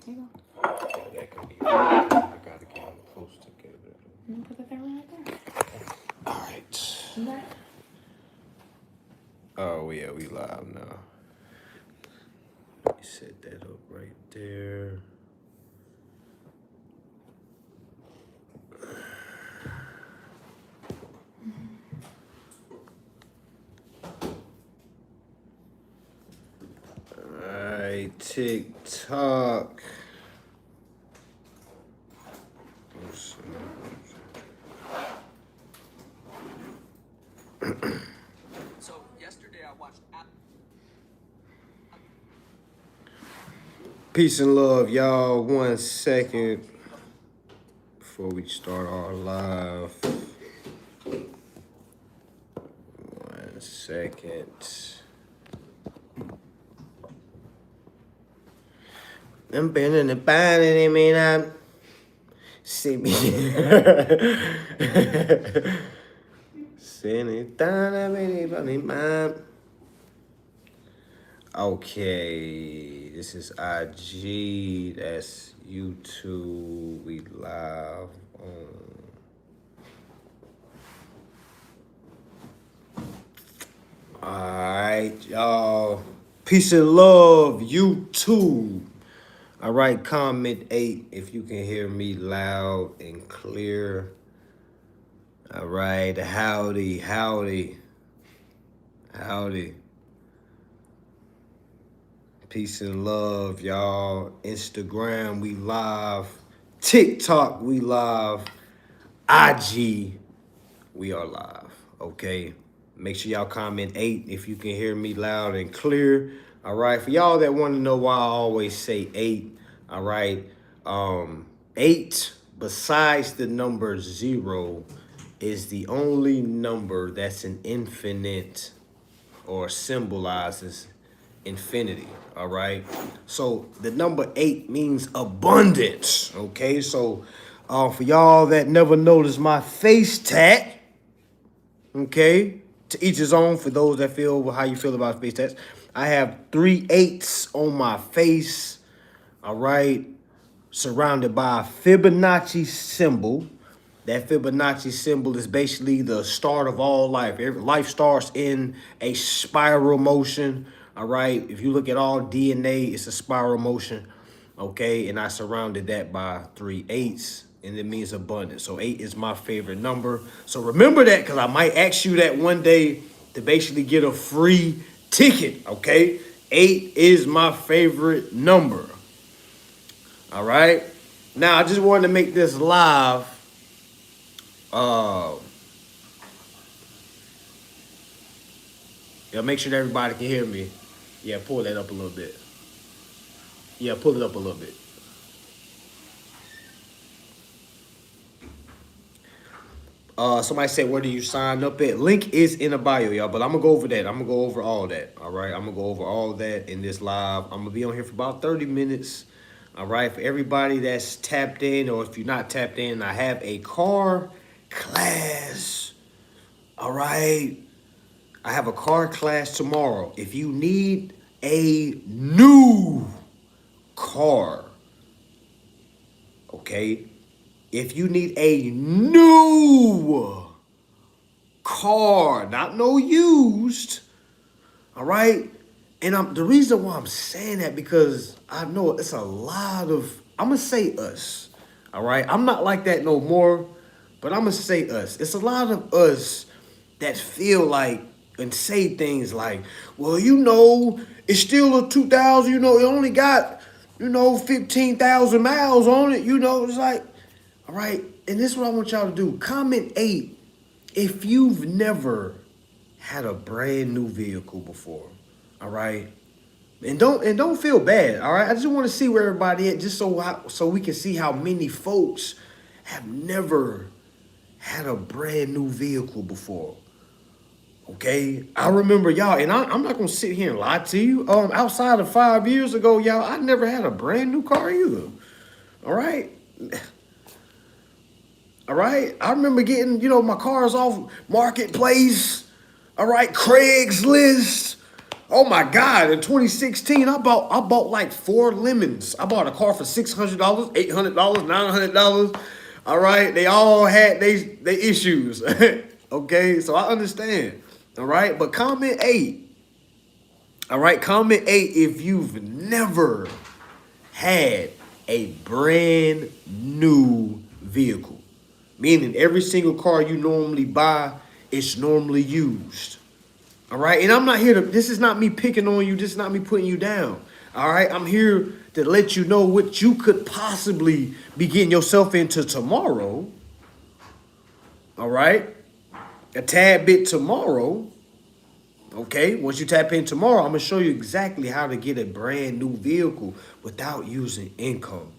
Here you That can be. I gotta get them close together. go. Put the third one right there. All right. You got it? Oh yeah, we live now. Let me set that up right there. All right, TikTok. So yesterday I watched. Peace and love, y'all. 1 second before we start our live. 1 second. I'm been in the body, I mean, I'm see me. Sitting down, I mean, man. Okay, this is IG, that's YouTube, we live on. Alright, y'all. Peace and love, YouTube. Alright, comment 8 if you can hear me loud and clear. Alright, howdy, howdy, howdy. Peace and love, y'all. Instagram, we live. TikTok, we live. IG, we are live. Okay. Make sure y'all comment 8 if you can hear me loud and clear. All right. For y'all that want to know why I always say 8. All right. 8 besides the number 0 is the only number that's an infinite or symbolizes infinity. All right. So the number 8 means abundance. Okay. So for y'all that never noticed my face tat, okay, to each his own. For those that feel how you feel about face tats, I have 3 8s on my face. All right. Surrounded by a Fibonacci symbol. That Fibonacci symbol is basically the start of all life. Life starts in a spiral motion. All right. If you look at all DNA, it's a spiral motion. Okay. And I surrounded that by 3 8s. And it means abundance. So 8 is my favorite number. So remember that, because I might ask you that one day to basically get a free ticket. Okay. 8 is my favorite number. All right. Now, I just wanted to make this live. Yeah, make sure that everybody can hear me. Yeah, pull that up a little bit. Yeah, pull it up a little bit. Somebody said, where do you sign up at? Link is in the bio, y'all. But I'm going to go over that. I'm going to go over all that. All right. I'm going to go over all that in this live. I'm going to be on here for about 30 minutes. All right. For everybody that's tapped in, or if you're not tapped in, I have a car class. All right. I have a car class tomorrow. If you need a new car, okay? If you need a new car, not no used, all right? And the reason why I'm saying that, because I know it's a lot of, I'm going to say us, all right? I'm not like that no more, but I'm going to say us. It's a lot of us that feel like and say things like, well, you know, it's still a 2000, you know, it only got, you know, 15,000 miles on it, you know, it's like, all right, and this is what I want y'all to do. Comment 8 if you've never had a brand new vehicle before, all right? And don't feel bad, all right? I just want to see where everybody at, just so we can see how many folks have never had a brand new vehicle before. Okay, I remember y'all, and I'm not gonna sit here and lie to you. Outside of 5 years ago, y'all, I never had a brand new car either. All right, all right. I remember getting, you know, my cars off Marketplace. All right, Craigslist. Oh my God! In 2016, I bought like 4 lemons. I bought a car for $600, $800, $900. All right, they all had they issues. Okay, so I understand. All right, but comment 8. All right, comment 8 if you've never had a brand new vehicle, meaning every single car you normally buy, it's normally used. All right. And I'm not here to, this is not me picking on you. This is not me putting you down. All right. I'm here to let you know what you could possibly be getting yourself into tomorrow. All right. A tad bit tomorrow. Okay. Once you tap in tomorrow, I'm going to show you exactly how to get a brand new vehicle without using income.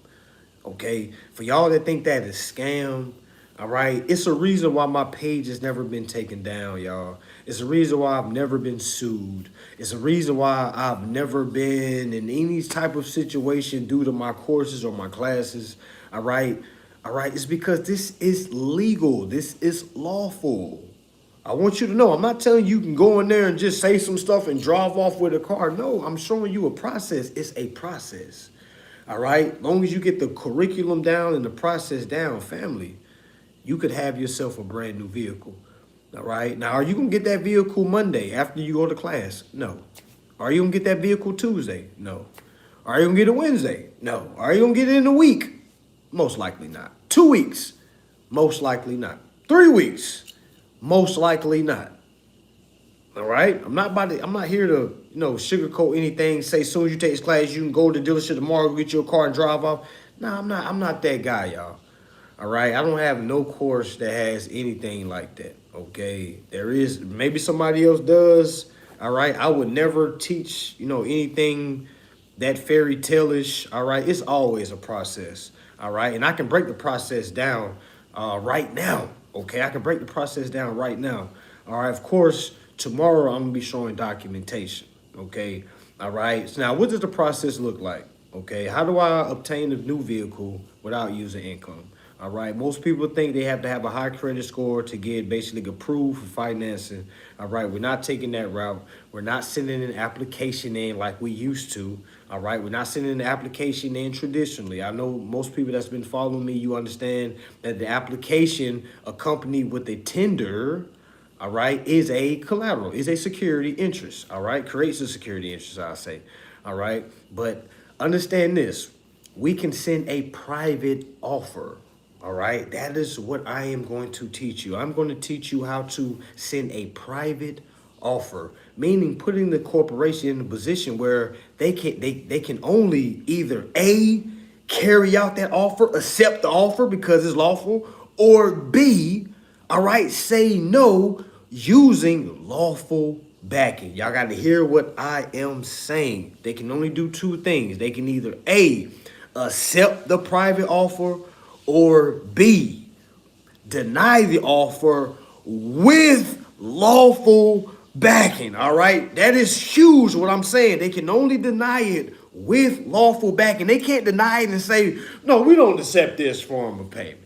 Okay. For y'all that think that is scam, all right, it's a reason why my page has never been taken down, y'all. It's a reason why I've never been sued. It's a reason why I've never been in any type of situation due to my courses or my classes. All right. All right. It's because this is legal. This is lawful. I want you to know, I'm not telling you can go in there and just say some stuff and drive off with a car. No, I'm showing you a process. It's a process. All right. As long as you get the curriculum down and the process down, family, you could have yourself a brand new vehicle. All right. Now, are you going to get that vehicle Monday after you go to class? No. Are you going to get that vehicle Tuesday? No. Are you going to get it Wednesday? No. Are you going to get it in a week? Most likely not. 2 weeks? Most likely not. 3 weeks? Most likely not. All right. I'm not here to, sugarcoat anything. Say as soon as you take this class, you can go to the dealership tomorrow, get your car and drive off. No, I'm not that guy, y'all. All right, I don't have no course that has anything like that, okay? There is, maybe somebody else does, all right? I would never teach, anything that fairy tale-ish, all right? It's always a process, all right? And I can break the process down right now, okay? I can break the process down right now, all right? Of course, tomorrow I'm gonna be showing documentation, okay? All right, so now what does the process look like, okay? How do I obtain a new vehicle without using income? All right. Most people think they have to have a high credit score to get basically approved for financing. All right. We're not taking that route. We're not sending an application in like we used to. All right. We're not sending an application in traditionally. I know most people that's been following me, you understand that the application accompanied with a tender, all right, is a collateral, is a security interest. All right. Creates a security interest, I say. All right. But understand this. We can send a private offer. All right, that is what I am going to teach you. I'm going to teach you how to send a private offer, meaning putting the corporation in a position where they can only either A, carry out that offer, accept the offer because it's lawful, or B, all right, say no using lawful backing. Y'all got to hear what I am saying. They can only do 2 things. They can either A, accept the private offer, or B, deny the offer with lawful backing. All right. That is huge what I'm saying. They can only deny it with lawful backing. They can't deny it and say, no, we don't accept this form of payment.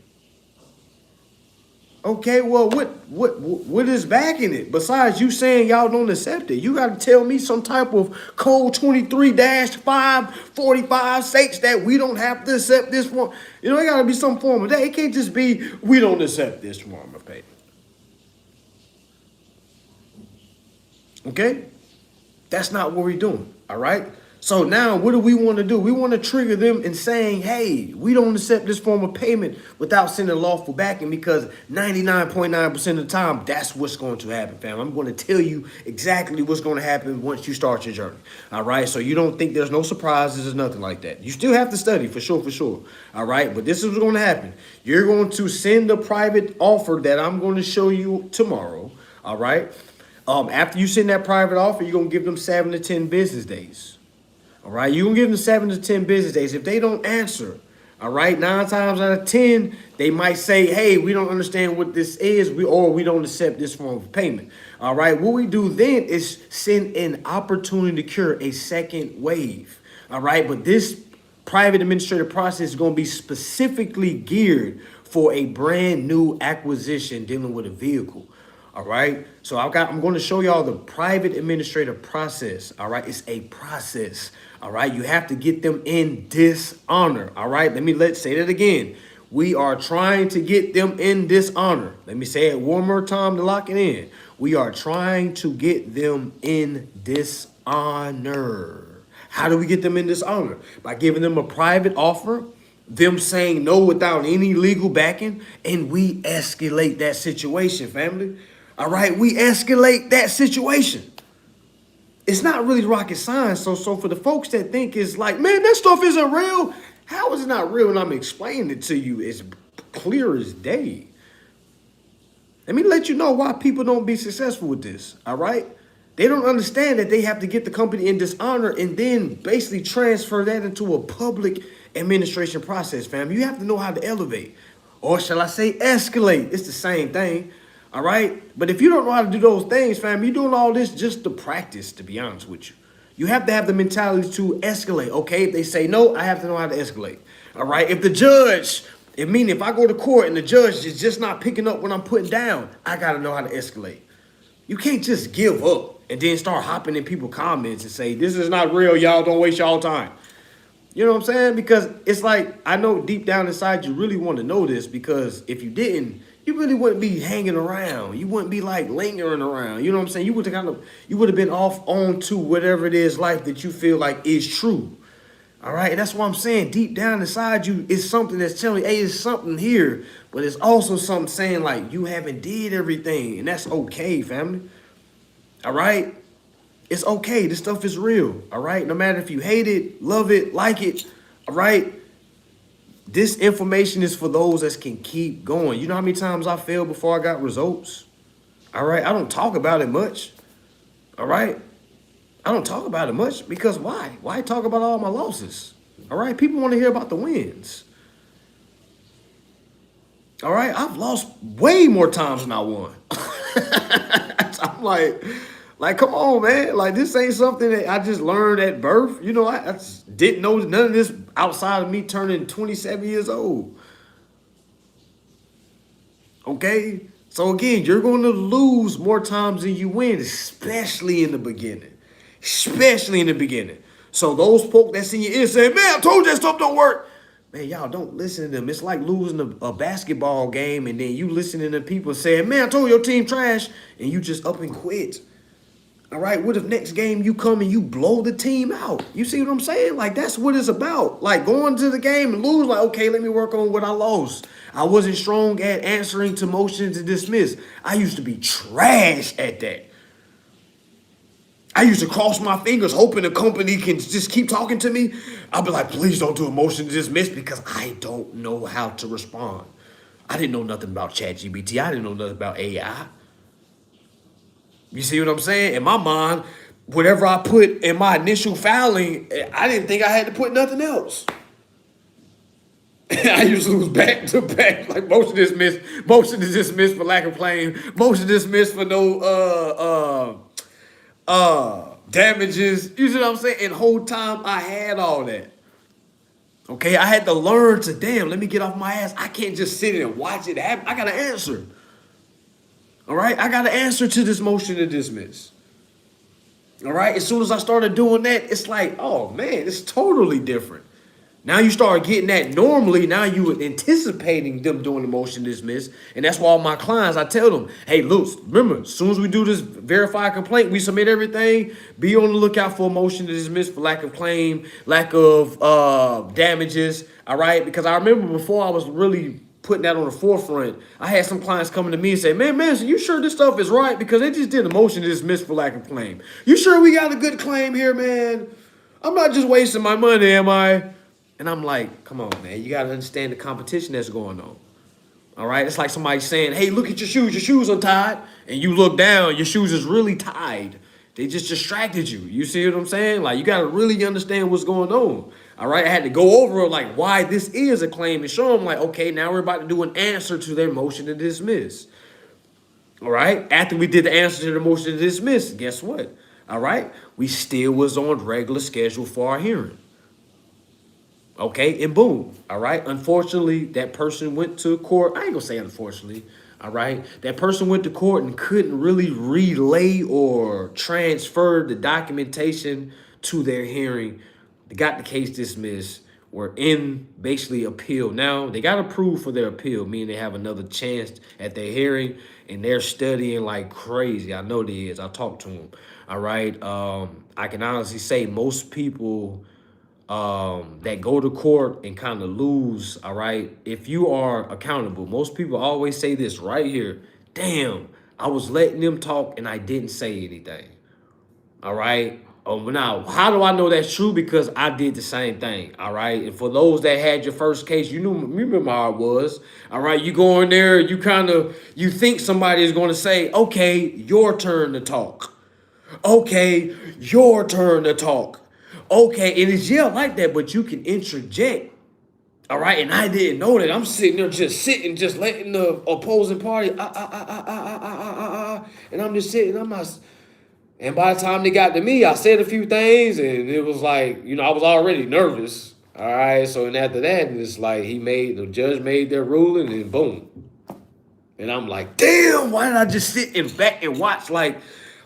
Okay, well, what is backing it? Besides you saying y'all don't accept it, you got to tell me some type of code 23-545 states that we don't have to accept this form. It got to be some form of that. It can't just be we don't accept this form of payment. Okay, that's not what we're doing. All right. So now what do we want to do? We want to trigger them in saying, hey, we don't accept this form of payment without sending lawful backing, because 99.9% of the time, that's what's going to happen, fam. I'm going to tell you exactly what's going to happen once you start your journey. All right. So you don't think there's no surprises or nothing like that. You still have to study for sure. All right. But this is what's going to happen. You're going to send the private offer that I'm going to show you tomorrow. All right. After you send that private offer, you're going to give them 7 to 10 business days. All right, you're going to give them 7 to 10 business days. If they don't answer, all right, 9 times out of 10, they might say, hey, we don't understand what this is, or we don't accept this form of payment. All right, what we do then is send an opportunity to cure, a second wave. All right, but this private administrative process is going to be specifically geared for a brand new acquisition dealing with a vehicle. All right. So I'm going to show y'all the private administrative process. All right. It's a process. All right. You have to get them in dishonor. All right. Let's say that again. We are trying to get them in dishonor. Let me say it one more time to lock it in. We are trying to get them in dishonor. How do we get them in dishonor? By giving them a private offer, them saying no without any legal backing, and we escalate that situation, family. All right, we escalate that situation. It's not really rocket science. So for the folks that think it's like, man, that stuff isn't real. How is it not real? And I'm explaining it to you as clear as day. Let me let you know why people don't be successful with this. All right. They don't understand that they have to get the company in dishonor and then basically transfer that into a public administration process, fam. You have to know how to elevate. Or shall I say escalate? It's the same thing. All right. But if you don't know how to do those things, fam, you're doing all this just to practice, to be honest with you. You have to have the mentality to escalate. Okay. If they say no, I have to know how to escalate. All right. If the judge, if I go to court and the judge is just not picking up what I'm putting down, I got to know how to escalate. You can't just give up and then start hopping in people's comments and say, this is not real, y'all. Don't waste y'all time. You know what I'm saying? Because it's like, I know deep down inside you really want to know this, because if you didn't, you really wouldn't be hanging around. You wouldn't be like lingering around. You know what I'm saying? You would have been off on to whatever it is life that you feel like is true. All right. And that's what I'm saying. Deep down inside you, it's something that's telling you, hey, it's something here. But it's also something saying like you haven't did everything. And that's okay, family. All right. It's okay. This stuff is real. All right. No matter if you hate it, love it, like it. All right. This information is for those that can keep going. You know how many times I failed before I got results? All right. I don't talk about it much. All right. I don't talk about it much because why? Why talk about all my losses? All right. People want to hear about the wins. All right. I've lost way more times than I won. I'm like, come on, man. Like, this ain't something that I just learned at birth. You know, I just didn't know none of this outside of me turning 27 years old. Okay? So, again, you're going to lose more times than you win, especially in the beginning. Especially in the beginning. So, those folk that's in your ear say, man, I told you that stuff don't work. Man, y'all don't listen to them. It's like losing a basketball game and then you listening to people saying, man, I told your team trash, and you just up and quit. All right, what if next game you come and you blow the team out? You see what I'm saying? Like, that's what it's about. Like, going to the game and lose, like, okay, let me work on what I lost. I wasn't strong at answering to motion to dismiss. I used to be trash at that. I used to cross my fingers hoping the company can just keep talking to me. I'll be like, please don't do a motion to dismiss, because I don't know how to respond. I didn't know nothing about ChatGPT. I didn't know nothing about AI. You see what I'm saying? In my mind, whatever I put in my initial filing, I didn't think I had to put nothing else. I used to lose back to back, like motion to dismiss for lack of claim, motion to dismiss for no damages. You see what I'm saying? And the whole time I had all that. Okay, I had to learn to, damn, let me get off my ass. I can't just sit and watch it happen. I got to answer. All right, I got to answer to this motion to dismiss. All right, as soon as I started doing that, it's like, oh man, it's totally different. Now you start getting that normally. Now you anticipating them doing the motion to dismiss. And that's why all my clients, I tell them, hey, look, remember, as soon as we do this verified complaint, we submit everything, be on the lookout for a motion to dismiss for lack of claim, lack of damages. All right, because I remember before I was really putting that on the forefront, I had some clients coming to me and say, man, so you sure this stuff is right? Because they just did a motion to dismiss for lack of claim. You sure we got a good claim here, man? I'm not just wasting my money, am I? And I'm like, come on, man. You got to understand the competition that's going on. All right? It's like somebody saying, hey, look at your shoes. Your shoes are tied. And you look down, your shoes is really tied. They just distracted you. You see what I'm saying? Like, you got to really understand what's going on. All right? I had to go over, like, why this is a claim and show them, like, okay, now we're about to do an answer to their motion to dismiss. All right? After we did the answer to the motion to dismiss, guess what? All right? We still was on regular schedule for our hearing. Okay, and boom, all right? Unfortunately, that person went to court. I ain't gonna say unfortunately. All right. That person went to court and couldn't really relay or transfer the documentation to their hearing. They got the case dismissed. Were in basically appeal. Now they got approved for their appeal, meaning they have another chance at their hearing, and they're studying like crazy. I know they is. I talked to them. All right. I can honestly say most people that go to court and kind of lose, all right, if you are accountable, most people always say this right here: damn, I was letting them talk and I didn't say anything. All right. Now, how do I know that's true? Because I did the same thing. All right. And for those that had your first case, you remember how it was. All right. You go in there, you think somebody is going to say, okay, your turn to talk. Okay, your turn to talk. Okay. And it's like that, but you can interject. All right. And I didn't know that. I'm sitting there just letting the opposing party, and I'm just sitting, I'm not. And by the time they got to me, I said a few things, and it was like, I was already nervous. All right, so and after that, it's like the judge made their ruling, and boom. And I'm like, damn, why did I just sit in back and watch like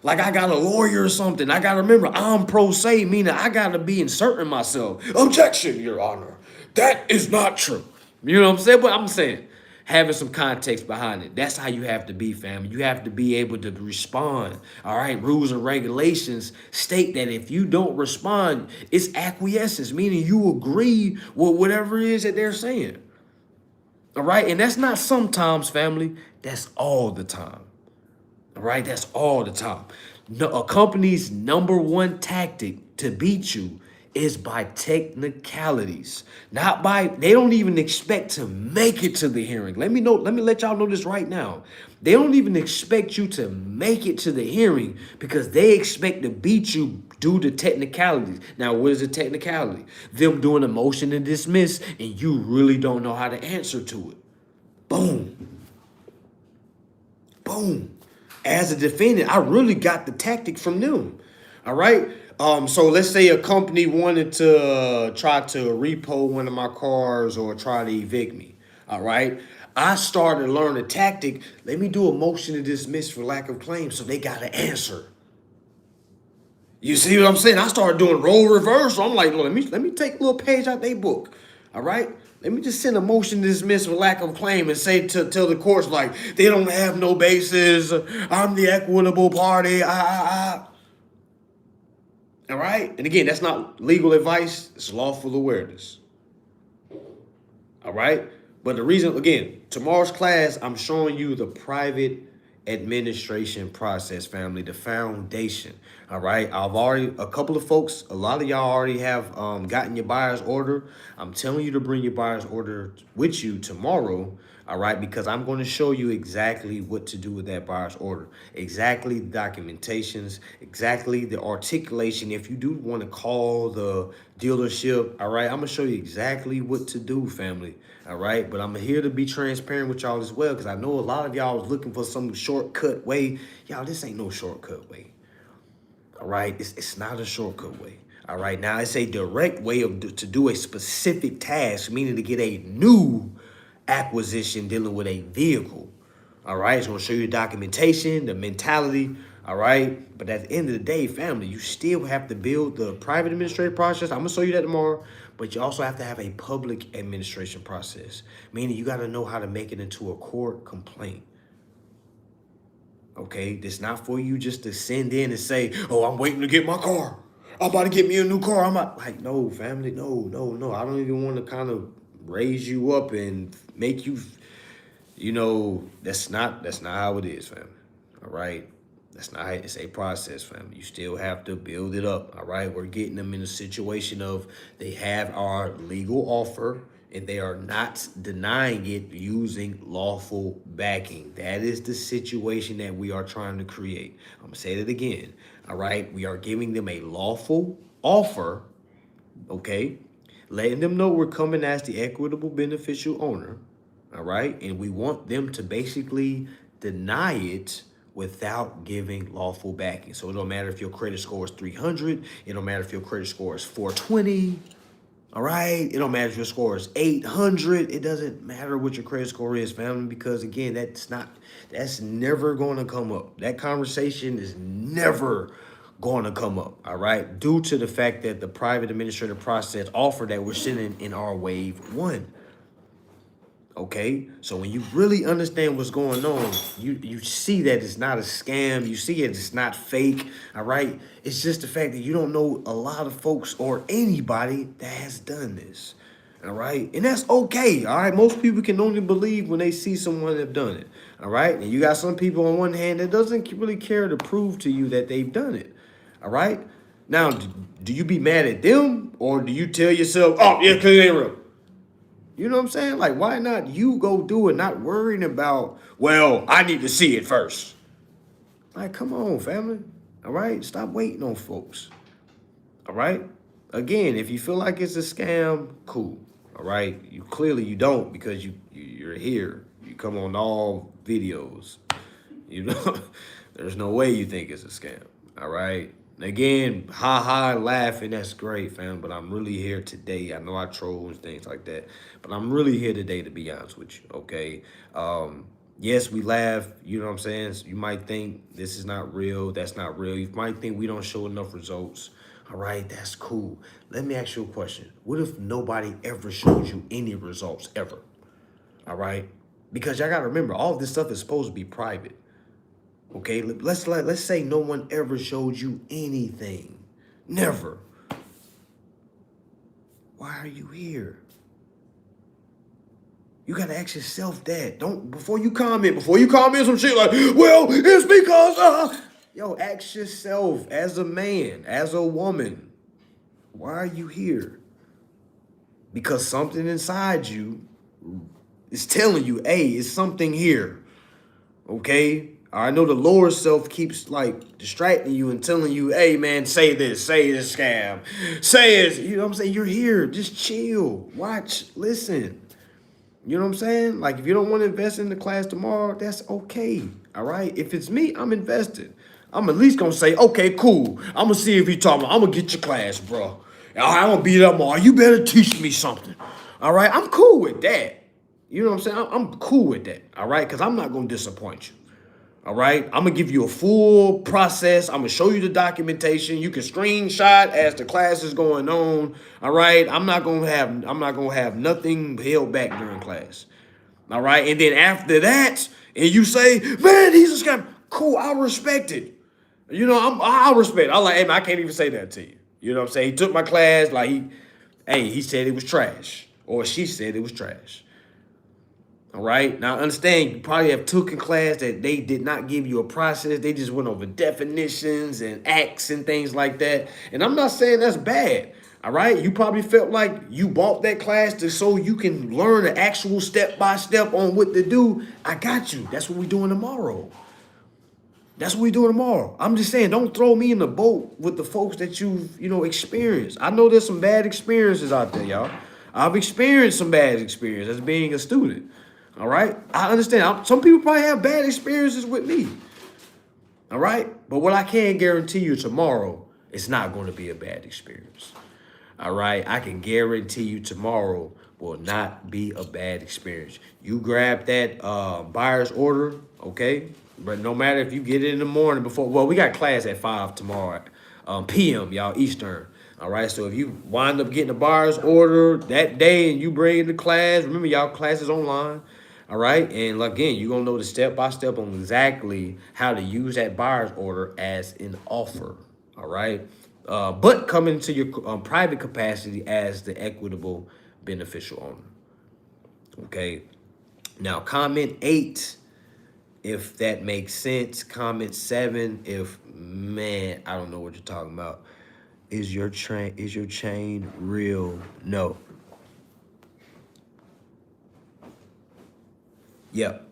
I got a lawyer or something? I gotta remember, I'm pro se, meaning I gotta be inserting myself. Objection, Your Honor. That is not true. You know what I'm saying? But I'm saying, having some context behind it. That's how you have to be, family. You have to be able to respond. All right. Rules and regulations state that if you don't respond, it's acquiescence, meaning you agree with whatever it is that they're saying. All right. And that's not sometimes, family. That's all the time. All right. That's all the time. A company's number one tactic to beat you is by technicalities, not by, they don't even expect to make it to the hearing. Let me let y'all know this right now. They don't even expect you to make it to the hearing because they expect to beat you due to technicalities. Now, what is a technicality? Them doing a motion to dismiss and you really don't know how to answer to it. Boom. Boom. As a defendant, I really got the tactic from them. All right. So let's say a company wanted to try to repo one of my cars or try to evict me. All right. I started to learn a tactic. Let me do a motion to dismiss for lack of claim so they got to answer. You see what I'm saying? I started doing role reversal. I'm like, let me take a little page out their book. All right. Let me just send a motion to dismiss for lack of claim and say tell the courts like they don't have no basis. I'm the equitable party. All right. And again, that's not legal advice. It's lawful awareness. All right. But the reason, again, tomorrow's class, I'm showing you the private administration process, family, the foundation. All right. A couple of folks, a lot of y'all already have gotten your buyer's order. I'm telling you to bring your buyer's order with you tomorrow. All right, because I'm going to show you exactly what to do with that buyer's order, exactly the documentations, exactly the articulation. If you do want to call the dealership, all right, I'm going to show you exactly what to do, family. All right, but I'm here to be transparent with y'all as well because I know a lot of y'all was looking for some shortcut way. Y'all, this ain't no shortcut way. All right, it's not a shortcut way. All right, now it's a direct way to do a specific task, meaning to get a new acquisition dealing with a vehicle. All right, it's going to show you the documentation, the mentality. All right, but at the end of the day, family, you still have to build the private administrative process. I'm going to show you that tomorrow, but you also have to have a public administration process, meaning you got to know how to make it into a court complaint. Okay, it's not for you just to send in and say, oh, I'm waiting to get my car. I'm about to get me a new car. I'm not like, no, family, no. I don't even want to kind of raise you up and make you, that's not how it is, family. All right. That's not how it's a process, family. You still have to build it up. All right. We're getting them in a situation of they have our legal offer and they are not denying it using lawful backing. That is the situation that we are trying to create. I'm going to say that again. All right. We are giving them a lawful offer. Okay. Letting them know we're coming as the equitable beneficial owner, all right? And we want them to basically deny it without giving lawful backing. So it don't matter if your credit score is 300. It don't matter if your credit score is 420. All right, it don't matter if your score is 800. It doesn't matter what your credit score is, family, because again, that's never going to come up. That conversation is never going to come up. All right, due to the fact that the private administrative process offer that we're sitting in our wave one. Okay, so when you really understand what's going on, you see that it's not a scam. You see it's not fake. All right, it's just the fact that you don't know a lot of folks or anybody that has done this. All right, and that's okay. All right, most people can only believe when they see someone that have done it. All right, and you got some people on one hand that doesn't really care to prove to you that they've done it. All right, now do you be mad at them or do you tell yourself, oh yeah, because it ain't real? You know what I'm saying? Like, why not you go do it, not worrying about, well, I need to see it first. Like, come on, family. All right? Stop waiting on folks. All right? Again, if you feel like it's a scam, cool. All right? You don't because you're here. You come on all videos. You know, there's no way you think it's a scam. All right? Again, laughing, that's great, fam. But I'm really here today. I know I troll and things like that, but I'm really here today to be honest with you, okay? Yes, we laugh, you know what I'm saying? So you might think this is not real, that's not real. You might think we don't show enough results. All right, that's cool. Let me ask you a question. What if nobody ever showed you any results ever? All right? Because y'all gotta remember, all of this stuff is supposed to be private. Okay, let's say no one ever showed you anything. Never. Why are you here? You gotta ask yourself that. Before you comment some shit like, well, it's because yo, ask yourself as a man, as a woman, why are you here? Because something inside you is telling you, hey, it's something here. Okay? I know the lower self keeps like distracting you and telling you, hey man, say this scam. Say it. You know what I'm saying? You're here. Just chill. Watch. Listen. You know what I'm saying? Like if you don't want to invest in the class tomorrow, that's okay. All right. If it's me, I'm invested. I'm at least gonna say, okay, cool. I'm gonna see if you talking. I'm gonna get your class, bro. I'm gonna beat up more. You better teach me something. All right. I'm cool with that. You know what I'm saying? I'm cool with that. All right. Because I'm not gonna disappoint you. All right, I'm gonna give you a full process. I'm gonna show you the documentation. You can screenshot as the class is going on. All right, I'm not gonna have nothing held back during class. All right, and then after that, and you say, man, he's a scam. Cool, I respect it. You know, I respect it. I'm like, hey, man, I can't even say that to you. You know what I'm saying? He took my class, like he said it was trash, or she said it was trash. All right. Now, understand, you probably have took a class that they did not give you a process. They just went over definitions and acts and things like that. And I'm not saying that's bad. All right. You probably felt like you bought that class so you can learn an actual step-by-step on what to do. I got you. That's what we're doing tomorrow. That's what we're doing tomorrow. I'm just saying, don't throw me in the boat with the folks that you've, experienced. I know there's some bad experiences out there, y'all. I've experienced some bad experiences as being a student. All right. I understand. Some people probably have bad experiences with me. All right. But what I can guarantee you tomorrow, it's not going to be a bad experience. All right. I can guarantee you tomorrow will not be a bad experience. You grab that buyer's order. Okay. But no matter if you get it in the morning we got class at 5 tomorrow p.m. y'all Eastern. All right, so if you wind up getting a buyer's order that day and you bring it to class, remember y'all class is online. All right, and again, you're going to know the step-by-step on exactly how to use that buyer's order as an offer. All right, but coming to your private capacity as the equitable beneficial owner. Okay, now comment 8 if that makes sense. Comment 7 if, man, I don't know what you're talking about. Is your chain real? No. Yep.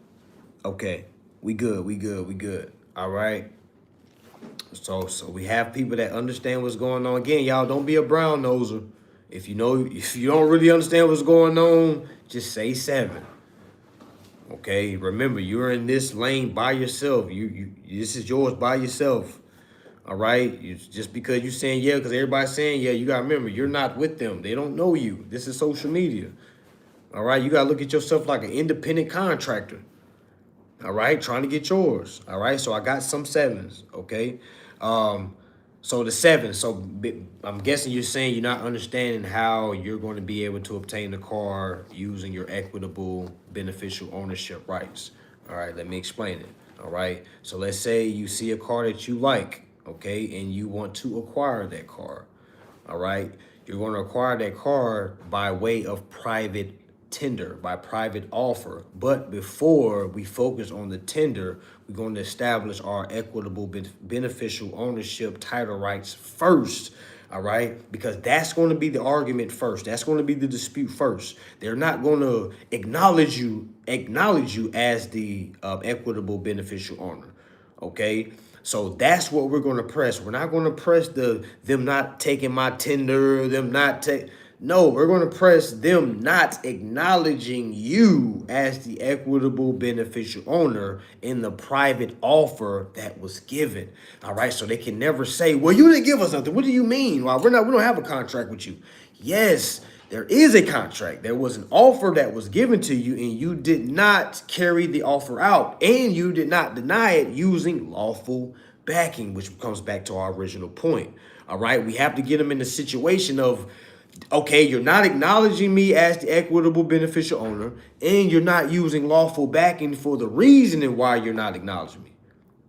Okay. We good. All right. So we have people that understand what's going on. Again, y'all don't be a brown noser. If you don't really understand what's going on, just say 7. Okay. Remember, you're in this lane by yourself. This is yours by yourself. All right, just because you saying yeah, because everybody's saying yeah, you gotta remember you're not with them. They don't know you. This is social media. All right, you gotta look at yourself like an independent contractor. All right, trying to get yours. All right, so I got some sevens. Okay, so the seven. So I'm guessing you're saying you're not understanding how you're going to be able to obtain the car using your equitable beneficial ownership rights. All right, let me explain it. All right, so let's say you see a car that you like, okay, and you want to acquire that car. All right, you're going to acquire that car by way of private tender, by private offer. But before we focus on the tender, we're going to establish our equitable beneficial ownership title rights first. All right, because that's going to be the argument first. That's going to be the dispute first. They're not going to acknowledge you as the equitable beneficial owner. Okay, so that's what we're going to press. We're not going to press them not taking my tender, them not take. No, we're going to press them not acknowledging you as the equitable beneficial owner in the private offer that was given. All right, so they can never say, "Well, you didn't give us something." What do you mean? Well, we don't have a contract with you. Yes, there is a contract. There was an offer that was given to you, and you did not carry the offer out, and you did not deny it using lawful backing, which comes back to our original point. All right, we have to get them in the situation of, okay, you're not acknowledging me as the equitable beneficial owner, and you're not using lawful backing for the reasoning why you're not acknowledging me.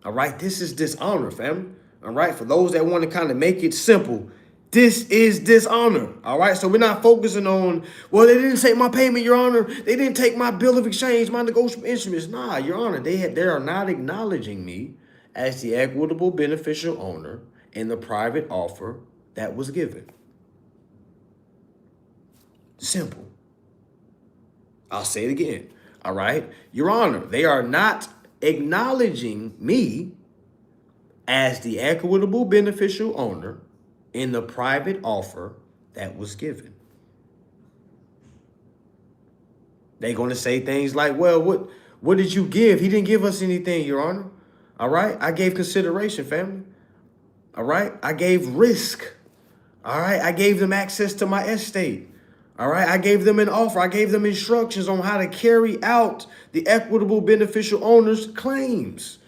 All right, this is dishonor, family. All right, for those that want to kind of make it simple, this is dishonor. All right, so we're not focusing on, well, they didn't take my payment, Your Honor. They didn't take my bill of exchange, my negotiable instruments. Nah, Your Honor, they are not acknowledging me as the equitable beneficial owner in the private offer that was given. Simple. I'll say it again. All right, Your Honor, they are not acknowledging me as the equitable beneficial owner in the private offer that was given. They're going to say things like, well, what did you give? He didn't give us anything, Your Honor. All right, I gave consideration, family. All right, I gave risk. All right, I gave them access to my estate. All right, I gave them an offer. I gave them instructions on how to carry out the equitable beneficial owner's claims.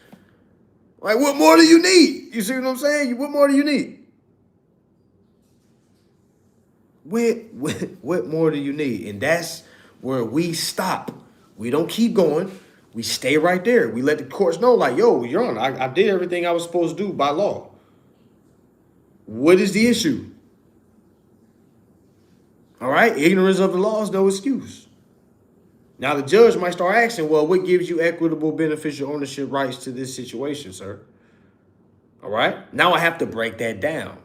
Like, what more do you need? You see what I'm saying? What more do you need? What more do you need? And that's where we stop. We don't keep going. We stay right there. We let the courts know, like, yo, Your Honor, I did everything I was supposed to do by law. What is the issue? All right, ignorance of the law is no excuse. Now, the judge might start asking, well, what gives you equitable beneficial ownership rights to this situation, sir? All right, now I have to break that down.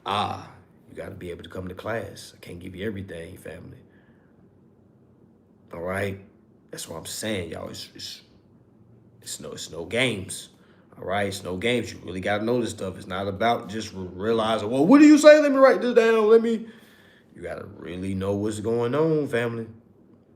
You got to be able to come to class. I can't give you everything, family. All right, that's what I'm saying, y'all. It's no games. All right, it's no games. You really got to know this stuff. It's not about just realizing, well, what do you say? Let me write this down. You got to really know what's going on, family.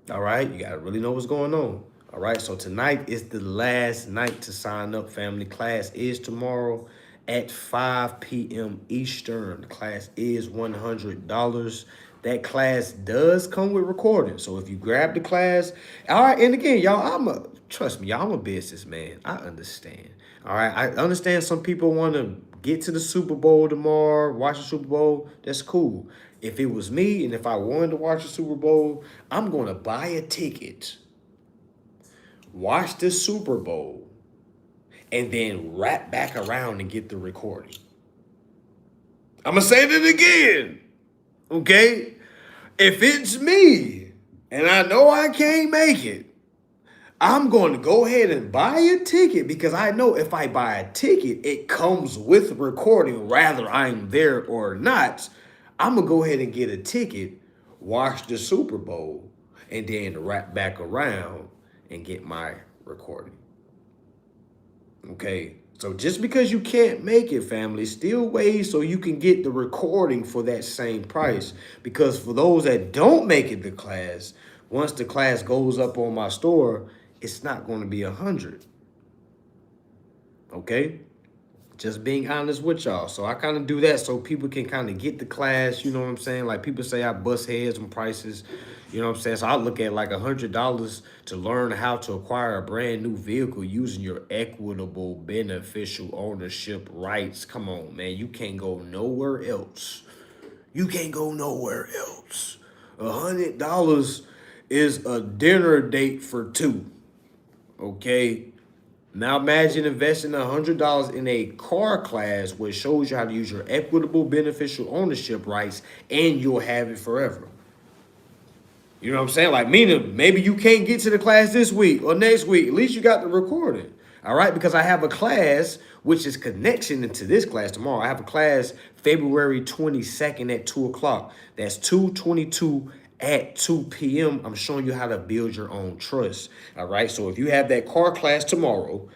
All right, you got to really know what's going on. All right, so tonight is the last night to sign up, family. Class is tomorrow at 5 p.m. Eastern. The class is $100. That class does come with recording. So if you grab the class, all right, and again, y'all, trust me, y'all, I'm a businessman. I understand. All right, I understand some people want to get to the Super Bowl tomorrow, watch the Super Bowl. That's cool. If it was me and if I wanted to watch the Super Bowl, I'm going to buy a ticket, watch the Super Bowl, and then wrap back around and get the recording. I'm going to say that again, okay? If it's me and I know I can't make it, I'm going to go ahead and buy a ticket because I know if I buy a ticket, it comes with recording, whether I'm there or not. I'm going to go ahead and get a ticket, watch the Super Bowl, and then wrap back around and get my recording. Okay, so just because you can't make it, family, still ways so you can get the recording for that same price. Because for those that don't make it to class, once the class goes up on my store, it's not going to be $100. Okay? Just being honest with y'all. So I kind of do that so people can kind of get the class. You know what I'm saying? Like people say I bust heads on prices. You know what I'm saying? So I look at like $100 to learn how to acquire a brand new vehicle using your equitable beneficial ownership rights. Come on, man. You can't go nowhere else. You can't go nowhere else. $100 is a dinner date for two. Okay. Now imagine investing $100 in a car class which shows you how to use your equitable beneficial ownership rights and you'll have it forever. You know what I'm saying? Like meaning maybe you can't get to the class this week or next week. At least you got the recording. All right, because I have a class which is connection into this class tomorrow. I have a class February 22nd at 2 o'clock. That's 2/22 at 2 p.m. I'm showing you how to build your own trust. All right, so if you have that car class tomorrow,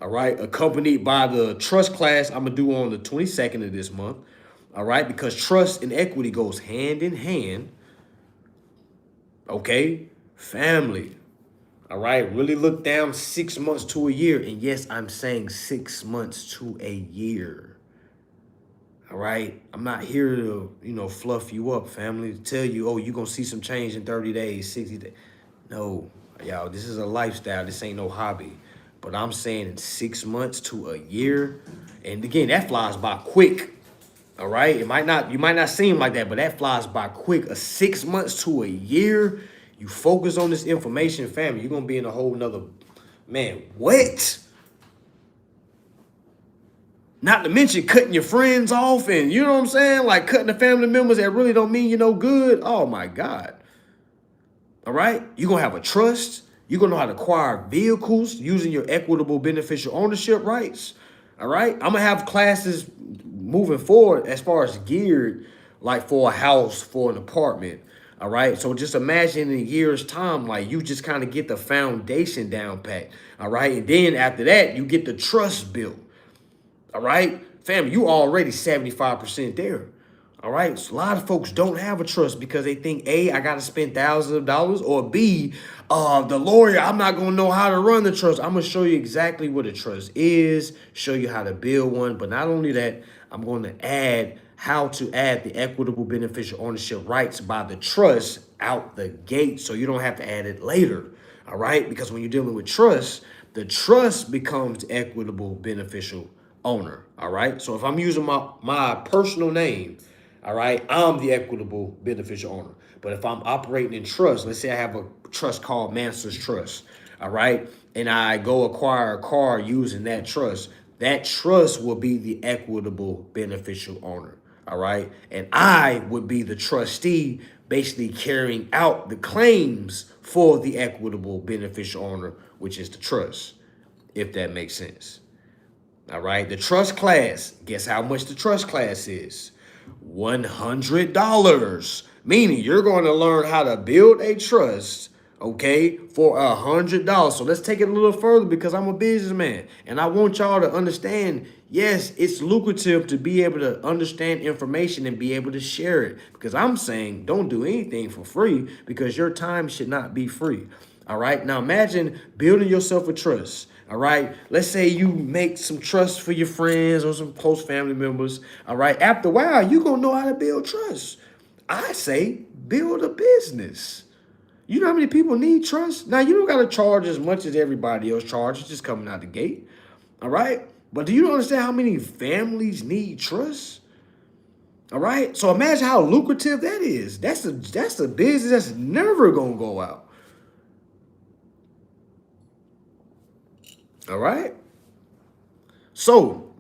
all right, accompanied by the trust class I'm gonna do on the 22nd of this month. All right, because trust and equity goes hand in hand. Okay, family. All right, really look down 6 months to a year. And yes, I'm saying 6 months to a year. All right, I'm not here to, fluff you up, family, to tell you, oh, you're going to see some change in 30 days, 60 days. No, y'all, this is a lifestyle. This ain't no hobby. But I'm saying in 6 months to a year. And again, that flies by quick. All right, you might not seem like that, but that flies by quick. A 6 months to a year, you focus on this information, family, you're gonna be in a whole nother, man, what? Not to mention cutting your friends off and you know what I'm saying? Like cutting the family members that really don't mean you no good. Oh my God. All right, you're gonna have a trust. You're gonna know how to acquire vehicles using your equitable beneficial ownership rights. All right, I'm gonna have classes moving forward as far as geared like for a house, for an apartment. All right, so just imagine in a year's time, like you just kind of get the foundation down pat. All right, and then after that, you get the trust built. All right, family, you already 75% there. All right, so a lot of folks don't have a trust because they think A, I got to spend thousands of dollars, or B, the lawyer, I'm not going to know how to run the trust. I'm going to show you exactly what a trust is, show you how to build one. But not only that, I'm going to add how to add the equitable beneficial ownership rights by the trust out the gate so you don't have to add it later. All right, because when you're dealing with trust, the trust becomes equitable beneficial owner. All right, so if I'm using my personal name, all right, I'm the equitable beneficial owner. But if I'm operating in trust, let's say I have a trust called Master's Trust, all right, and I go acquire a car using that trust will be the equitable beneficial owner, all right? And I would be the trustee basically carrying out the claims for the equitable beneficial owner, which is the trust, if that makes sense. All right, the trust class, guess how much the trust class is? $100, meaning you're going to learn how to build a trust, okay, for $100. So let's take it a little further because I'm a businessman and I want y'all to understand, yes, it's lucrative to be able to understand information and be able to share it, because I'm saying don't do anything for free because your time should not be free. All right, now imagine building yourself a trust. All right, let's say you make some trust for your friends or some close family members. All right, after a while, you're going to know how to build trust. I say build a business. You know how many people need trust? Now, you don't got to charge as much as everybody else charges just coming out the gate. All right, but do you understand how many families need trust? All right, so imagine how lucrative that is. That's a business that's never going to go out. All right. So,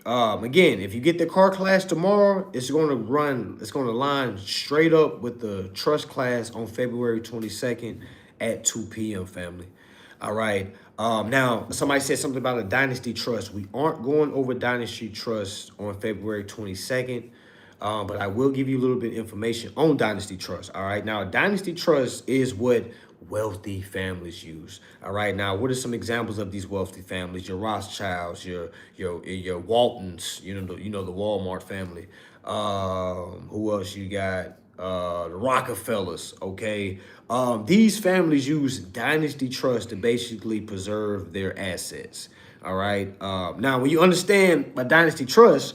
again, if you get the car class tomorrow, it's going to line straight up with the trust class on February 22nd at 2 p.m. family. All right. Now, somebody said something about a dynasty trust. We aren't going over dynasty trust on February 22nd. But I will give you a little bit of information on dynasty trust. All right. Now, a dynasty trust is what wealthy families use. All right. Now, what are some examples of these wealthy families? Your Rothschilds, your Waltons, the Walmart family. Who else you got? The Rockefellers. Okay. These families use dynasty trust to basically preserve their assets. All right. Now, when you understand a dynasty trust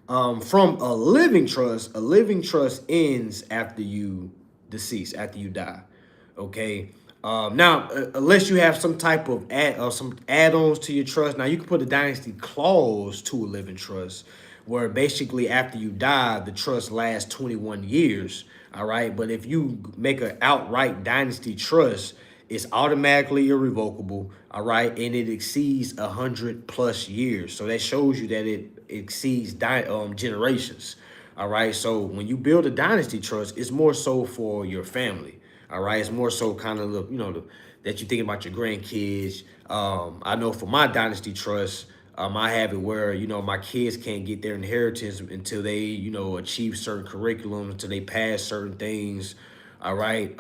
from a living trust ends after you decease, after you die. Okay. Now, unless you have some type of some add-ons to your trust, now you can put a dynasty clause to a living trust, where basically after you die, the trust lasts 21 years. All right. But if you make an outright dynasty trust, it's automatically irrevocable, all right, and it exceeds 100+ years. So that shows you that it exceeds generations, all right. So when you build a dynasty trust, it's more so for your family, all right. It's more so kind of that you think about your grandkids. I know for my dynasty trust, I have it where my kids can't get their inheritance until they achieve certain curriculums, until they pass certain things. All right.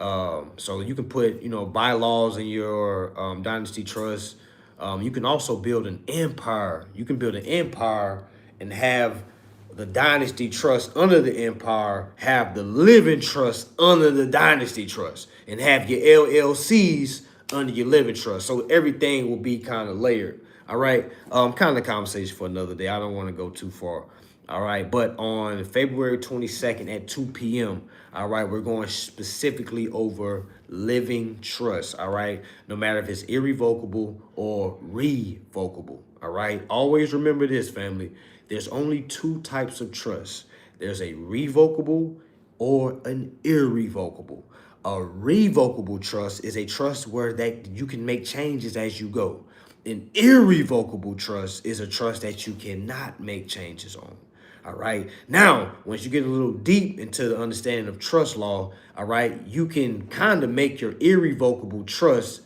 So you can put, bylaws in your dynasty trust. You can also build an empire. You can build an empire and have the dynasty trust under the empire, have the living trust under the dynasty trust, and have your LLCs under your living trust. So everything will be kind of layered. All right. Kind of conversation for another day. I don't want to go too far. All right. But on February 22nd at 2 p.m., all right, we're going specifically over living trust. All right. No matter if it's irrevocable or revocable. All right. Always remember this, family. There's only two types of trust. There's a revocable or an irrevocable. A revocable trust is a trust where that you can make changes as you go. An irrevocable trust is a trust that you cannot make changes on. All right. Now, once you get a little deep into the understanding of trust law, all right, you can kind of make your irrevocable trust,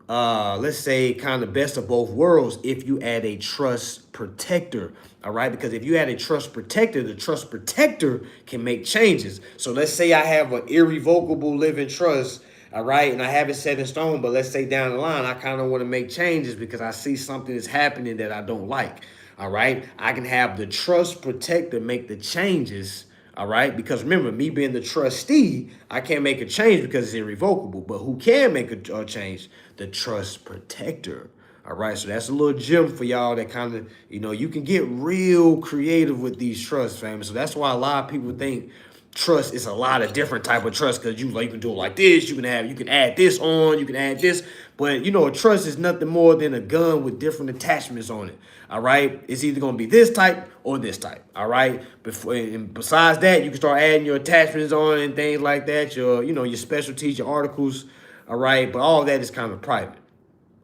let's say, kind of best of both worlds if you add a trust protector. All right. Because if you add a trust protector, the trust protector can make changes. So let's say I have an irrevocable living trust. All right. And I have it set in stone. But let's say down the line, I kind of want to make changes because I see something that's happening that I don't like. All right. I can have the trust protector make the changes. All right. Because remember, me being the trustee, I can't make a change because it's irrevocable. But who can make a change? The trust protector. All right. So that's a little gem for y'all that kind of, you can get real creative with these trusts, family. So that's why a lot of people think trust is a lot of different type of trust, because you can do it like this. You can add this on, you can add this. But a trust is nothing more than a gun with different attachments on it. All right. It's either going to be this type or this type. All right. And besides that, you can start adding your attachments on and things like that. Your specialties, your articles. All right. But all of that is kind of private.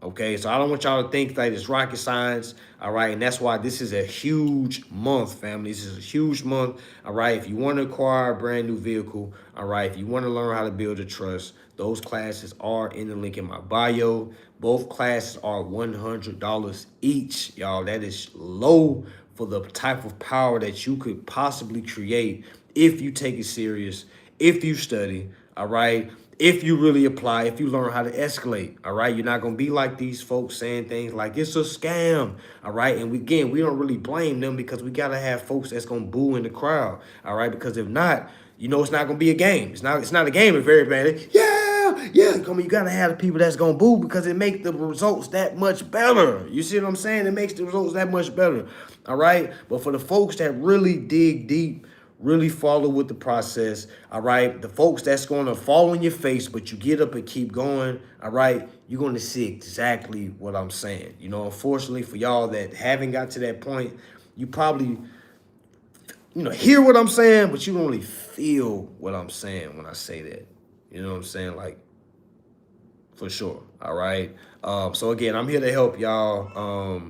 Okay, so I don't want y'all to think that it's rocket science, all right? And that's why this is a huge month, family. This is a huge month, all right? If you want to acquire a brand new vehicle, all right, if you want to learn how to build a trust, those classes are in the link in my bio. Both classes are $100 each, y'all. That is low for the type of power that you could possibly create if you take it serious, if you study, all right? If you really apply, if you learn how to escalate, all right? You're not going to be like these folks saying things like it's a scam, all right? And we don't really blame them, because we got to have folks that's going to boo in the crowd, all right? Because if not, it's not going to be a game. It's not a game if everybody, yeah. You got to have the people that's going to boo, because it makes the results that much better. You see what I'm saying? It makes the results that much better, all right? But for the folks that really dig deep, really follow with the process, all right? The folks that's going to fall in your face, but you get up and keep going, all right? You're going to see exactly what I'm saying. Unfortunately for y'all that haven't got to that point, you probably, hear what I'm saying, but you don't really feel what I'm saying when I say that. You know what I'm saying? Like, for sure, all right? So again, I'm here to help y'all.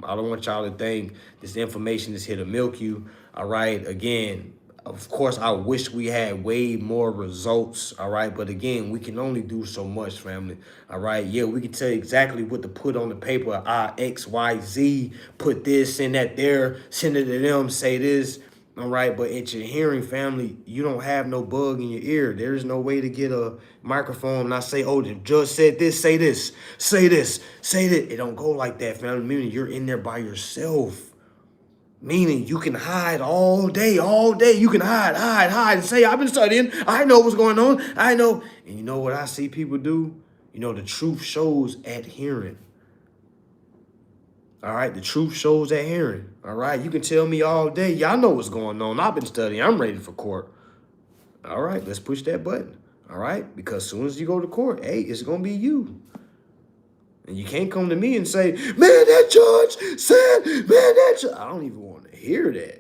I don't want y'all to think this information is here to milk you, all right? Again, of course, I wish we had way more results, all right? But again, we can only do so much, family, all right? Yeah, we can tell you exactly what to put on the paper. X, Y, Z, put this, send that there, send it to them, say this, all right? But at your hearing, family, you don't have no bug in your ear. There is no way to get a microphone and I say, oh, the judge said this, say this, say this, say that. It don't go like that, family, meaning you're in there by yourself. Meaning you can hide all day. You can hide and say, I've been studying. I know what's going on. I know. And you know what I see people do? The truth shows at hearing. All right, the truth shows that hearing. All right, you can tell me all day. Y'all know what's going on. I've been studying. I'm ready for court. All right, let's push that button. All right, because as soon as you go to court, hey, it's gonna be you. And you can't come to me and say, man, that judge said, man, that judge. I don't even want to hear that.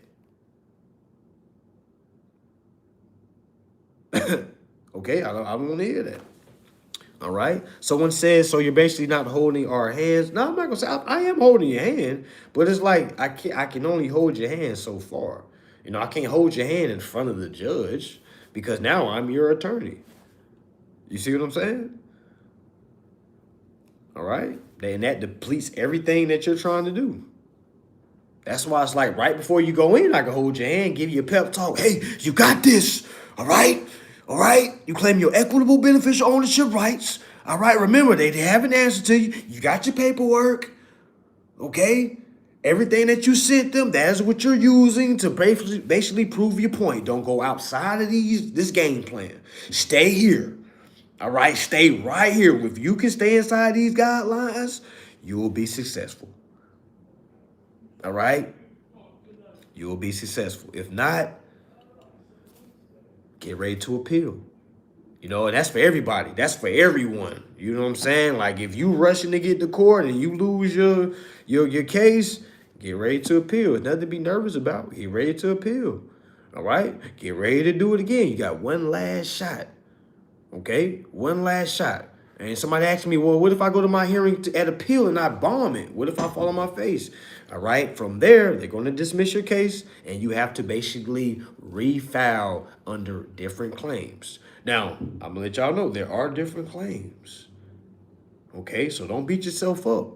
Okay, I don't want to hear that. All right. Someone says, so you're basically not holding our hands. No, I'm not gonna say I am holding your hand, but it's like I can only hold your hand so far. You know, I can't hold your hand in front of the judge because now I'm your attorney. You see what I'm saying? All right. And that depletes everything that you're trying to do. That's why it's like right before you go in, I can hold your hand, give you a pep talk. Hey, you got this. All right. All right. You claim your equitable beneficial ownership rights. All right. Remember, they have an answer to you. You got your paperwork. Okay. Everything that you sent them, that's what you're using to basically prove your point. Don't go outside of this game plan. Stay here. All right. Stay right here. If you can stay inside these guidelines, you will be successful. All right? You will be successful. If not, get ready to appeal. You know, and that's for everybody. That's for everyone. You know what I'm saying? Like if you rushing to get to court and you lose your case, get ready to appeal. It's nothing to be nervous about. Get ready to appeal. All right? Get ready to do it again. You got one last shot. Okay? One last shot. And somebody asked me, well, what if I go to my hearing at appeal and I bomb it? What if I fall on my face? All right. From there, they're going to dismiss your case and you have to basically refile under different claims. Now, I'm going to let y'all know there are different claims. Okay. So don't beat yourself up.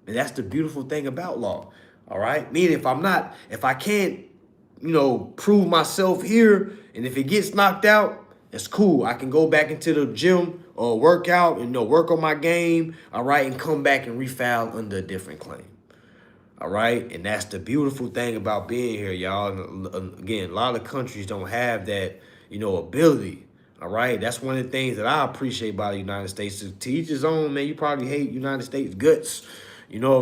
And that's the beautiful thing about law. All right. Meaning if I can't, prove myself here and if it gets knocked out, it's cool. I can go back into the gym or work out and work on my game. All right. And come back and refile under a different claim. All right. And that's the beautiful thing about being here, y'all. And again, a lot of countries don't have that, ability. All right. That's one of the things that I appreciate about the United States. To each his own, man. You probably hate United States guts.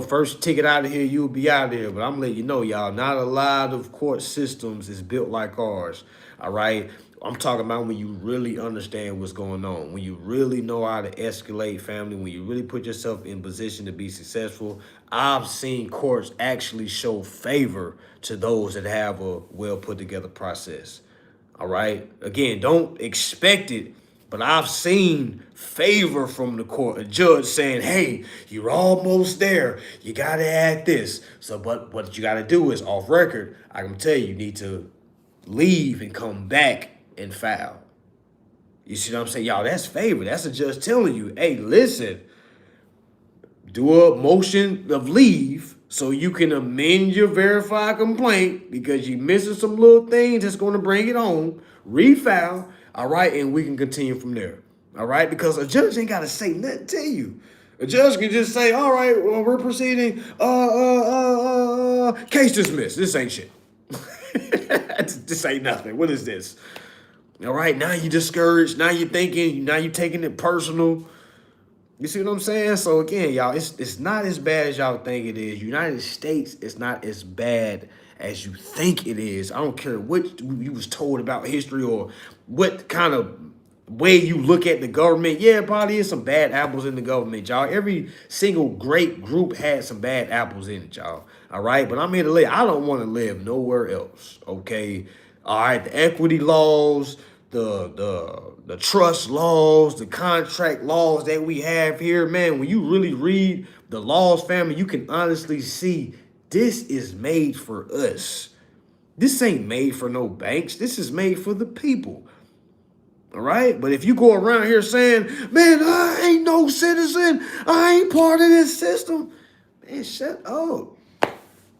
First ticket out of here, you'll be out of here. But I'm letting you know, y'all, not a lot of court systems is built like ours. All right. I'm talking about when you really understand what's going on, when you really know how to escalate, family, when you really put yourself in position to be successful. I've seen courts actually show favor to those that have a well put together process. All right. Again, don't expect it, but I've seen favor from the court. A judge saying, hey, you're almost there. You got to add this. So, but what you got to do is off record. I can tell you need to leave and come back and file. You see what I'm saying? Y'all, that's favor. That's a judge telling you, hey, listen, do a motion of leave so you can amend your verified complaint because you're missing some little things that's going to bring it home. Refile, all right, and we can continue from there. All right, because a judge ain't got to say nothing to you. A judge can just say, all right, well, we're proceeding. Case dismissed. This ain't shit. This ain't nothing. What is this? All right, now you're discouraged. Now you're thinking, now you're taking it personal. You see what I'm saying? So again, y'all, it's not as bad as y'all think it is. United States is not as bad as you think it is. I don't care what you was told about history or what kind of way you look at the government. Yeah, probably is some bad apples in the government, y'all. Every single great group had some bad apples in it, y'all. All right, but I'm here to live. I don't want to live nowhere else, okay? All right, the equity laws, the trust laws, the contract laws that we have here, man, when you really read the laws, family, you can honestly see this is made for us. This ain't made for no banks. This is made for the people. All right? But if you go around here saying, man, I ain't no citizen. I ain't part of this system. Man, shut up.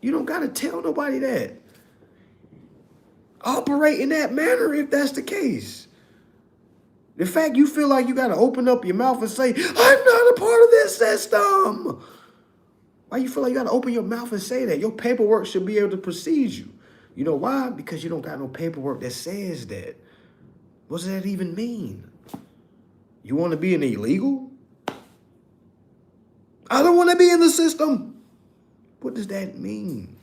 You don't got to tell nobody that. Operate in that manner if that's the case. The fact you feel like you got to open up your mouth and say, I'm not a part of this system. Why you feel like you got to open your mouth and say that? Your paperwork should be able to precede you. You know why? Because you don't got no paperwork that says that. What does that even mean? You want to be an illegal? I don't want to be in the system. What does that mean?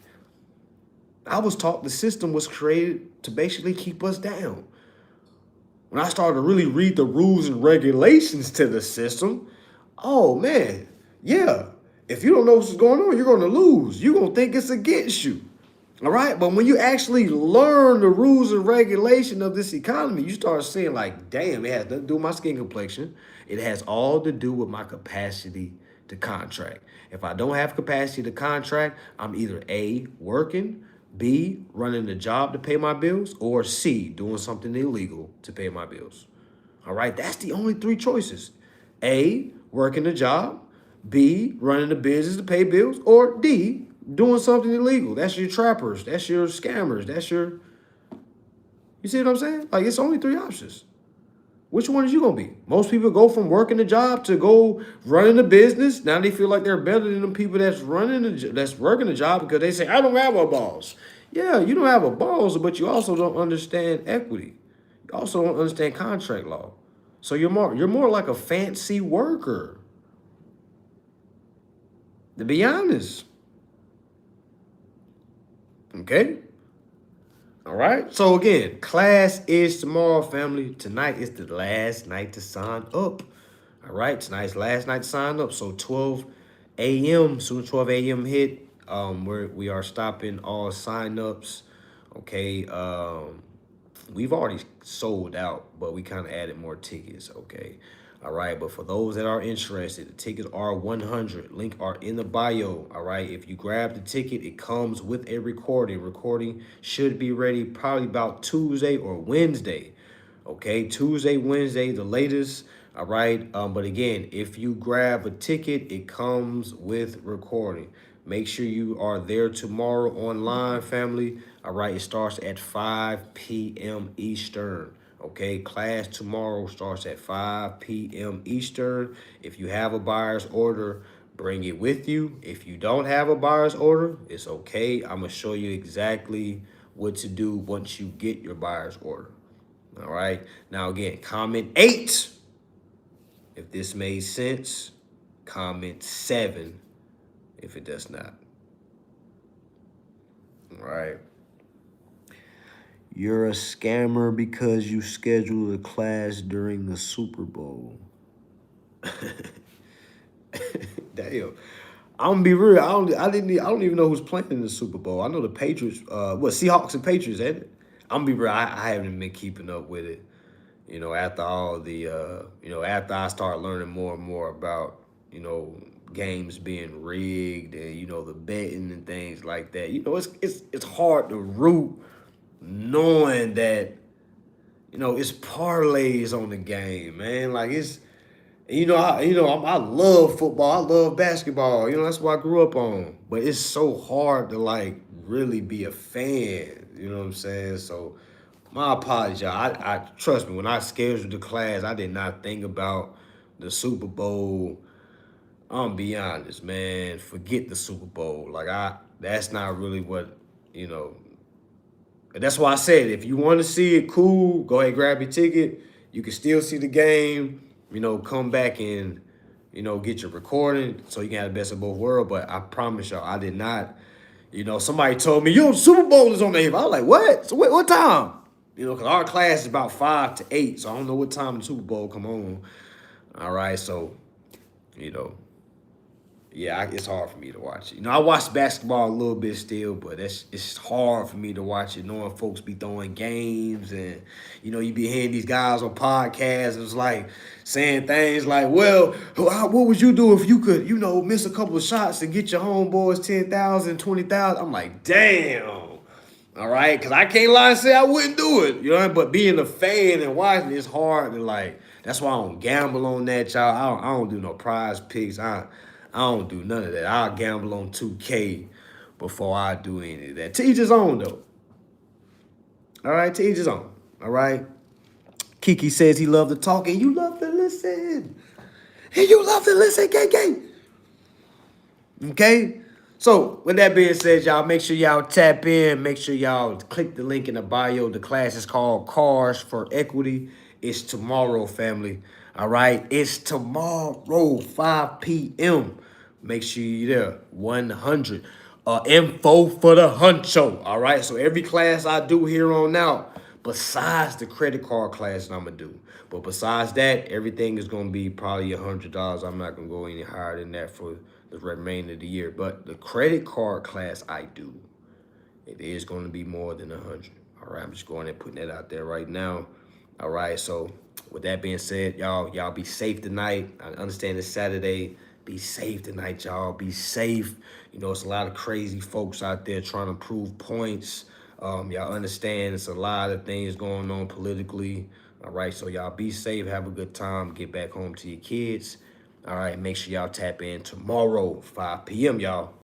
I was taught the system was created to basically keep us down. When I started to really read the rules and regulations to the system, oh man, yeah. If you don't know what's going on, you're going to lose. You're going to think it's against you. All right. But when you actually learn the rules and regulation of this economy, you start seeing like, damn, it has nothing to do with my skin complexion. It has all to do with my capacity to contract. If I don't have capacity to contract, I'm either A, working, B, running a job to pay my bills, or C, doing something illegal to pay my bills. All right. That's the only three choices. A, working a job, B, running a business to pay bills, or D, doing something illegal. That's your trappers. That's your scammers. That's your, you see what I'm saying? Like, it's only three options. Which one is you going to be? Most people go from working a job to go running a business. Now they feel like they're better than the people that's that's working a job because they say, I don't have a boss. Yeah, you don't have a boss, but you also don't understand equity. You also don't understand contract law. So you're more like a fancy worker. To be honest. Okay? All right. So again, class is tomorrow, family. Tonight is the last night to sign up. All right. Tonight's last night to sign up. So 12 a.m. Soon as 12 a.m. hit, we are stopping all signups. Okay. We've already sold out, but we kind of added more tickets. Okay. All right. But for those that are interested, the tickets are 100. Link are in the bio. All right. If you grab the ticket, it comes with a recording. Recording should be ready probably about Tuesday or Wednesday. Okay. Tuesday, Wednesday, the latest. All right. But again, if you grab a ticket, it comes with recording. Make sure you are there tomorrow online, family. All right. It starts at 5 p.m. Eastern. Okay, class tomorrow starts at 5 p.m. Eastern. If you have a buyer's order, bring it with you. If you don't have a buyer's order, it's okay. I'm going to show you exactly what to do once you get your buyer's order. All right. Now, again, comment 8 if this made sense. Comment 7 if it does not. All right. You're a scammer because you scheduled a class during the Super Bowl. Damn. I'm gonna be real. I don't even know who's playing in the Super Bowl. I know the Patriots, Seahawks and Patriots, ain't it? I'm gonna be real. I haven't been keeping up with it. After all the after I start learning more and more about, games being rigged and, the betting and things like that. It's hard to root knowing that, it's parlays on the game, man. Like I love football. I love basketball. That's what I grew up on. But it's so hard to like really be a fan. You know what I'm saying? So my apologies, y'all. I trust me, when I scheduled the class, I did not think about the Super Bowl. I'm gonna be honest, man. Forget the Super Bowl. That's not really what, and that's why I said, if you want to see it, cool, go ahead, grab your ticket. You can still see the game, come back and, get your recording so you can have the best of both worlds. But I promise y'all, I did not, somebody told me, yo, Super Bowl is on the air. I was like, what? So what time? Because our class is about 5 to 8, so I don't know what time the Super Bowl come on. All right, so, yeah, it's hard for me to watch it. I watch basketball a little bit still, but it's hard for me to watch it, knowing folks be throwing games and, you be hearing these guys on podcasts. It's like saying things like, well, what would you do if you could, miss a couple of shots and get your homeboys 10,000, 20,000? I'm like, damn. All right, because I can't lie and say I wouldn't do it, but being a fan and watching it's hard to like. That's why I don't gamble on that, y'all. I don't do no prize picks. I don't do none of that. I'll gamble on 2K before I do any of that. To each his own, though. All right, to each his own. All right. Kiki says he loved to talk and you love to listen. And you love to listen, gang. Okay. So, with that being said, y'all, make sure y'all tap in. Make sure y'all click the link in the bio. The class is called Cars for Equity. It's tomorrow, family. All right? It's tomorrow, 5 p.m. Make sure you're there. 100. info for the huncho. All right. So every class I do here on out, besides the credit card class that I'm gonna do, but besides that, everything is gonna be probably $100. I'm not gonna go any higher than that for the remainder of the year. But the credit card class I do, it is going to be more than 100. All right, I'm just going and putting that out there right now. All right, so with that being said, y'all be safe tonight. I understand it's Saturday. Be safe tonight, y'all. Be safe. You know, it's a lot of crazy folks out there trying to prove points. Y'all understand it's a lot of things going on politically. All right, so y'all be safe. Have a good time. Get back home to your kids. All right, make sure y'all tap in tomorrow, 5 p.m., y'all.